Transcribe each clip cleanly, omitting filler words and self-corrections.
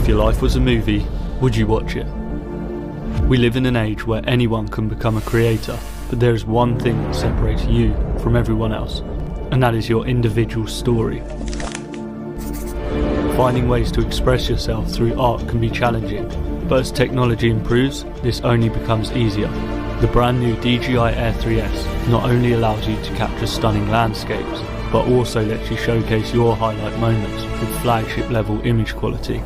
your life was a movie, would you watch it? We live in an age where anyone can become a creator, but there is one thing that separates you from everyone else, and that is your individual story. Finding ways to express yourself through art can be challenging, but as technology improves, this only becomes easier. The brand new Dji Air 3S not only allows you to capture stunning landscapes, but also lets you showcase your highlight moments with flagship level image quality.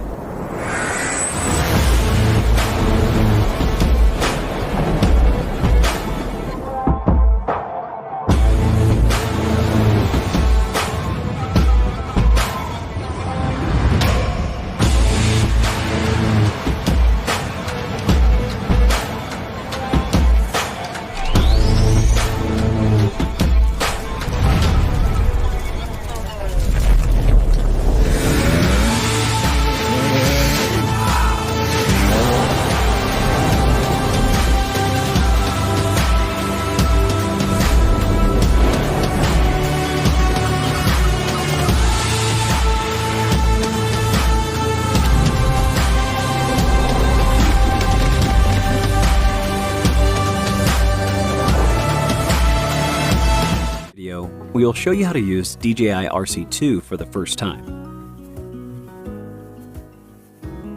We will show you how to use DJI RC2 for the first time.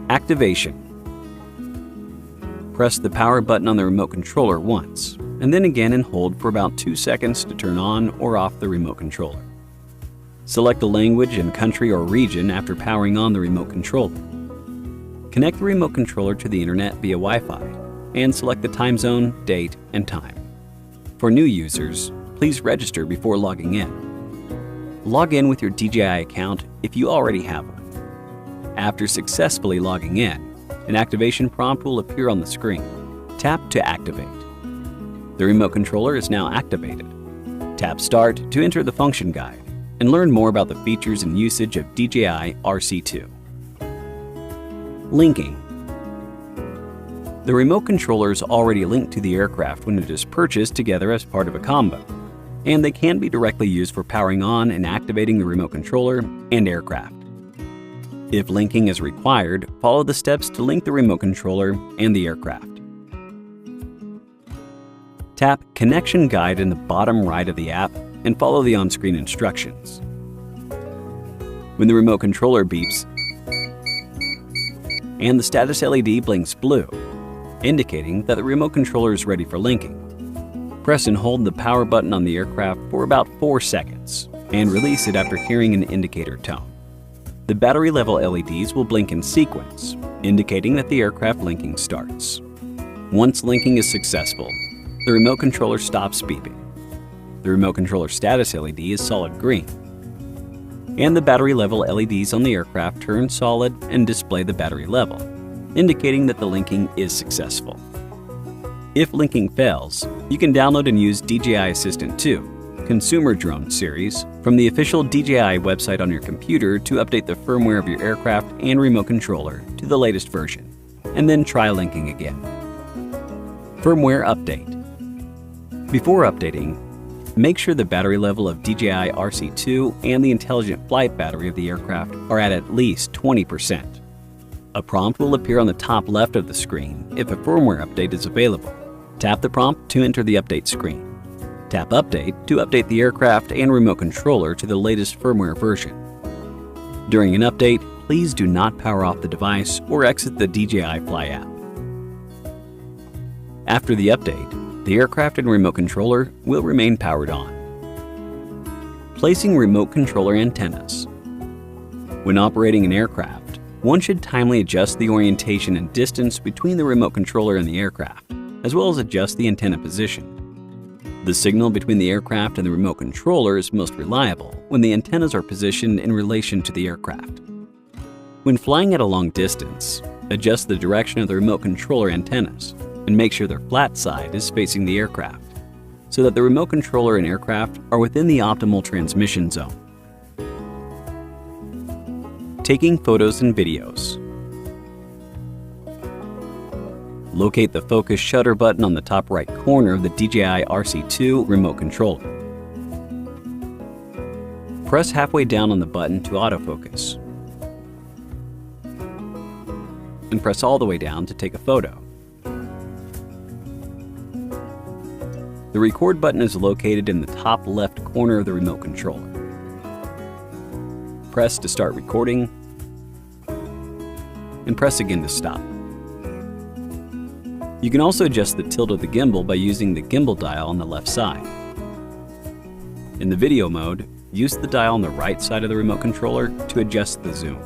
Activation. Press the power button on the remote controller once, and then again and hold for about 2 seconds to turn on or off the remote controller. Select a language and country or region after powering on the remote controller. Connect the remote controller to the internet via Wi-Fi, and select the time zone, date, and time. For new users, please register before logging in. Log in with your DJI account if you already have one. After successfully logging in, an activation prompt will appear on the screen. Tap to activate. The remote controller is now activated. Tap Start to enter the function guide and learn more about the features and usage of DJI RC2. Linking. The remote controller is already linked to the aircraft when it is purchased together as part of a combo, and they can be directly used for powering on and activating the remote controller and aircraft. If linking is required, follow the steps to link the remote controller and the aircraft. Tap Connection Guide in the bottom right of the app and follow the on-screen instructions. When the remote controller beeps and the status LED blinks blue, indicating that the remote controller is ready for linking, press and hold the power button on the aircraft for about 4 seconds and release it after hearing an indicator tone. The battery level LEDs will blink in sequence, indicating that the aircraft linking starts. Once linking is successful, the remote controller stops beeping. The remote controller status LED is solid green, and the battery level LEDs on the aircraft turn solid and display the battery level, indicating that the linking is successful. If linking fails, you can download and use DJI Assistant 2, Consumer Drone Series, from the official DJI website on your computer to update the firmware of your aircraft and remote controller to the latest version, and then try linking again. Firmware Update. Before updating, make sure the battery level of DJI RC2 and the intelligent flight battery of the aircraft are at least 20%. A prompt will appear on the top left of the screen if a firmware update is available. Tap the prompt to enter the update screen. Tap Update to update the aircraft and remote controller to the latest firmware version. During an update, please do not power off the device or exit the DJI Fly app. After the update, the aircraft and remote controller will remain powered on. Placing remote controller antennas. When operating an aircraft, one should timely adjust the orientation and distance between the remote controller and the aircraft, as well as adjust the antenna position. The signal between the aircraft and the remote controller is most reliable when the antennas are positioned in relation to the aircraft. When flying at a long distance, adjust the direction of the remote controller antennas and make sure their flat side is facing the aircraft, so that the remote controller and aircraft are within the optimal transmission zone. Taking photos and videos. Locate the focus shutter button on the top right corner of the DJI RC2 remote controller. Press halfway down on the button to autofocus. and press all the way down to take a photo. The record button is located in the top left corner of the remote controller. Press to start recording, and press again to stop. You can also adjust the tilt of the gimbal by using the gimbal dial on the left side. In the video mode, use the dial on the right side of the remote controller to adjust the zoom.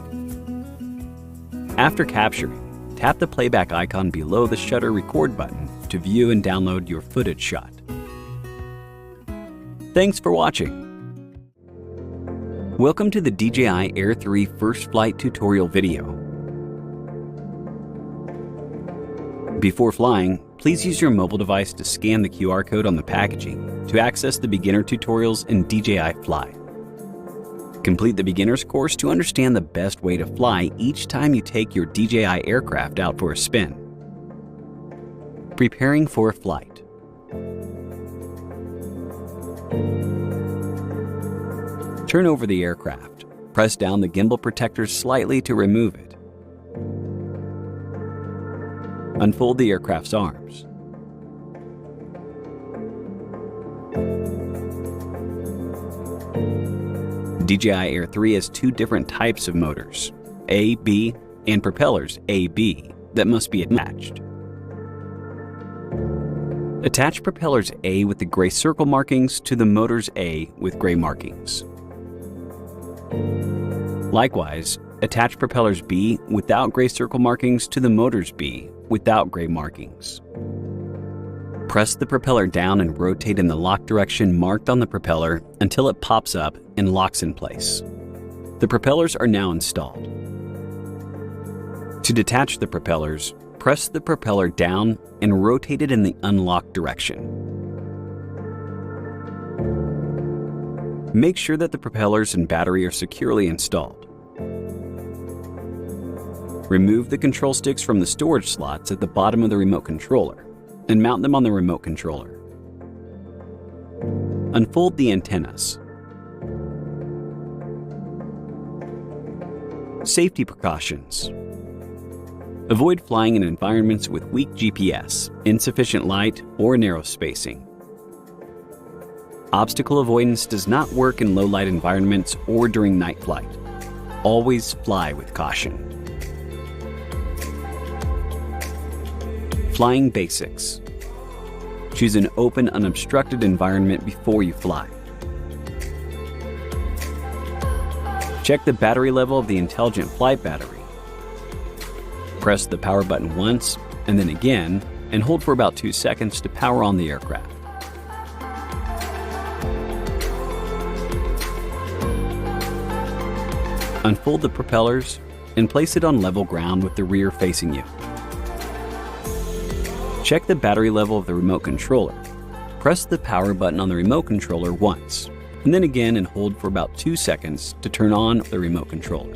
After capturing, tap the playback icon below the shutter record button to view and download your footage shot. Thanks for watching. Welcome to the DJI Air 3 first flight tutorial video. Before flying, please use your mobile device to scan the QR code on the packaging to access the beginner tutorials in DJI Fly. Complete the beginner's course to understand the best way to fly each time you take your DJI aircraft out for a spin. Preparing for a flight. Turn over the aircraft. Press down the gimbal protector slightly to remove it. Unfold the aircraft's arms. DJI Air 3 has two different types of motors, A, B, and propellers A, B, that must be attached. Attach propellers A with the gray circle markings to the motors A with gray markings. Likewise, attach propellers B without gray circle markings to the motors B without gray markings. Press the propeller down and rotate in the lock direction marked on the propeller until it pops up and locks in place. The propellers are now installed. To detach the propellers, press the propeller down and rotate it in the unlocked direction. Make sure that the propellers and battery are securely installed. Remove the control sticks from the storage slots at the bottom of the remote controller and mount them on the remote controller. Unfold the antennas. Safety precautions. Avoid flying in environments with weak GPS, insufficient light, or narrow spacing. Obstacle avoidance does not work in low-light environments or during night flight. Always fly with caution. Flying basics. Choose an open, unobstructed environment before you fly. Check the battery level of the intelligent flight battery. Press the power button once and then again and hold for about 2 seconds to power on the aircraft. Unfold the propellers and place it on level ground with the rear facing you. Check the battery level of the remote controller. Press the power button on the remote controller once, and then again and hold for about 2 seconds to turn on the remote controller.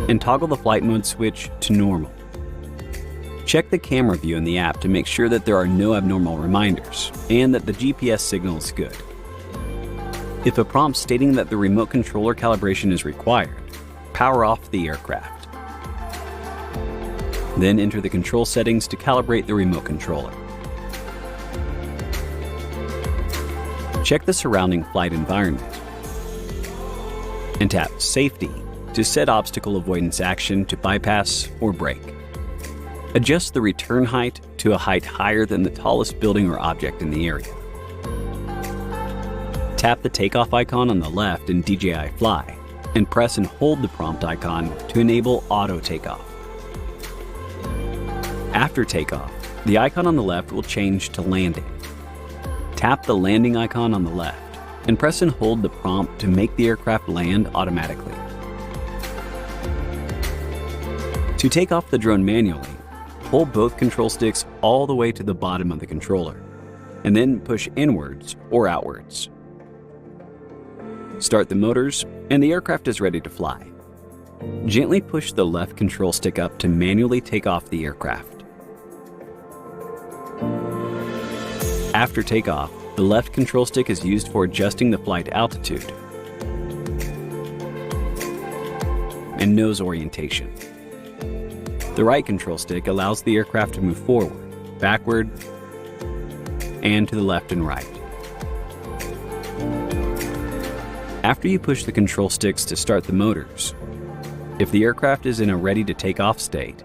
And toggle the flight mode switch to normal. Check the camera view in the app to make sure that there are no abnormal reminders and that the GPS signal is good. If a prompt stating that the remote controller calibration is required, power off the aircraft. Then enter the control settings to calibrate the remote controller. Check the surrounding flight environment. And tap Safety to set obstacle avoidance action to bypass or brake. Adjust the return height to a height higher than the tallest building or object in the area. Tap the takeoff icon on the left in DJI Fly and press and hold the prompt icon to enable auto takeoff. After takeoff, the icon on the left will change to landing. Tap the landing icon on the left and press and hold the prompt to make the aircraft land automatically. To take off the drone manually, hold both control sticks all the way to the bottom of the controller, and then push inwards or outwards. Start the motors, and the aircraft is ready to fly. Gently push the left control stick up to manually take off the aircraft. After takeoff, the left control stick is used for adjusting the flight altitude and nose orientation. The right control stick allows the aircraft to move forward, backward, and to the left and right. After you push the control sticks to start the motors, if the aircraft is in a ready-to-take-off state,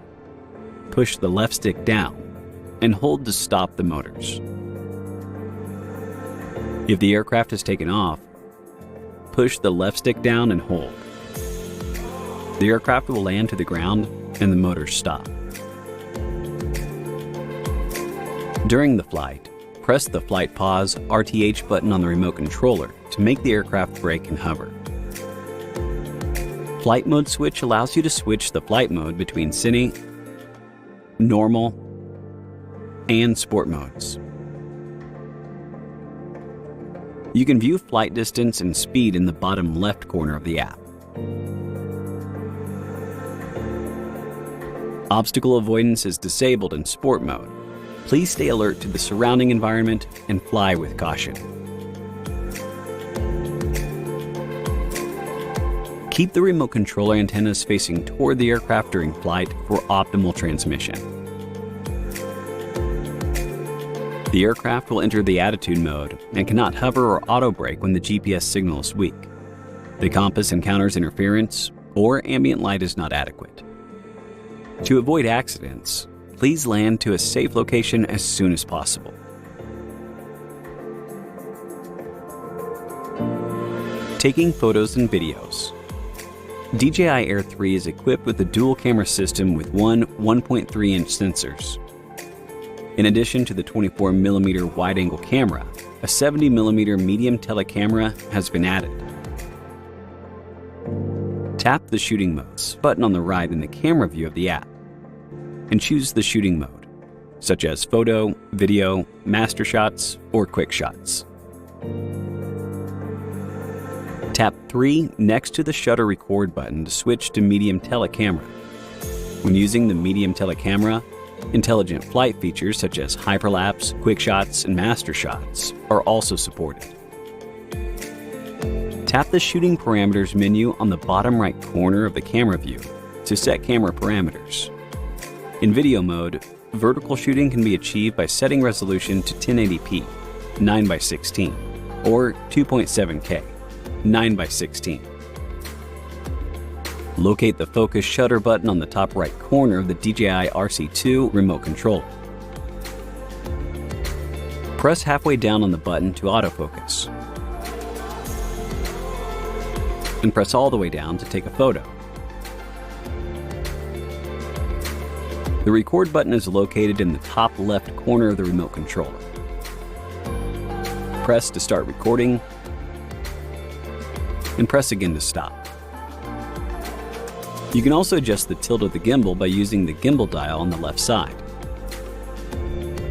push the left stick down and hold to stop the motors. If the aircraft is taken off, push the left stick down and hold. The aircraft will land to the ground and the motors stop. During the flight, press the Flight Pause RTH button on the remote controller to make the aircraft brake and hover. Flight Mode Switch allows you to switch the flight mode between Cine, Normal, and Sport modes. You can view flight distance and speed in the bottom left corner of the app. Obstacle avoidance is disabled in Sport mode. Please stay alert to the surrounding environment and fly with caution. Keep the remote controller antennas facing toward the aircraft during flight for optimal transmission. The aircraft will enter the attitude mode and cannot hover or auto-brake when the GPS signal is weak, the compass encounters interference, or ambient light is not adequate. To avoid accidents, please land to a safe location as soon as possible. Taking photos and videos. DJI Air 3 is equipped with a dual camera system with one 1.3-inch sensors. In addition to the 24mm wide-angle camera, a 70mm medium tele camera has been added. Tap the Shooting Modes button on the right in the camera view of the app and choose the shooting mode, such as photo, video, master shots, or quick shots. Tap 3 next to the shutter record button to switch to medium tele camera. When using the medium tele camera, intelligent flight features such as hyperlapse, quick shots, and master shots are also supported. Tap the Shooting Parameters menu on the bottom right corner of the camera view to set camera parameters. In video mode, vertical shooting can be achieved by setting resolution to 1080p, 9:16, or 2.7K, 9:16. Locate the focus shutter button on the top right corner of the DJI RC2 remote controller. Press halfway down on the button to autofocus, and press all the way down to take a photo. The record button is located in the top left corner of the remote controller. Press to start recording, and press again to stop. You can also adjust the tilt of the gimbal by using the gimbal dial on the left side.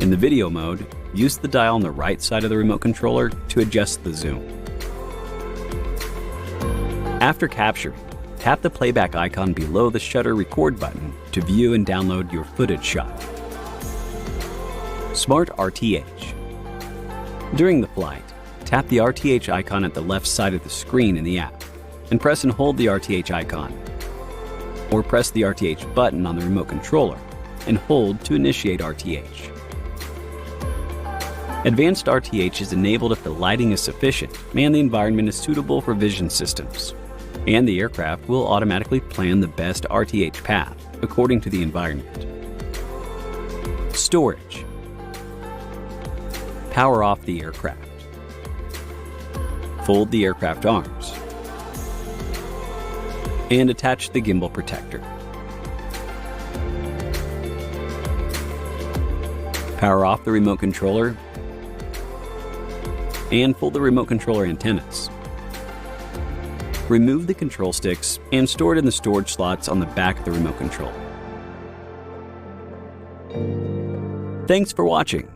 In the video mode, use the dial on the right side of the remote controller to adjust the zoom. After capturing, tap the playback icon below the shutter record button to view and download your footage shot. Smart RTH. During the flight, tap the RTH icon at the left side of the screen in the app, and press and hold the RTH icon. Or press the RTH button on the remote controller and hold to initiate RTH. Advanced RTH is enabled if the lighting is sufficient and the environment is suitable for vision systems, and the aircraft will automatically plan the best RTH path according to the environment. Storage. Power off the aircraft. Fold the aircraft arms, and attach the gimbal protector. Power off the remote controller and fold the remote controller antennas. Remove the control sticks and store it in the storage slots on the back of the remote controller. Thanks for watching.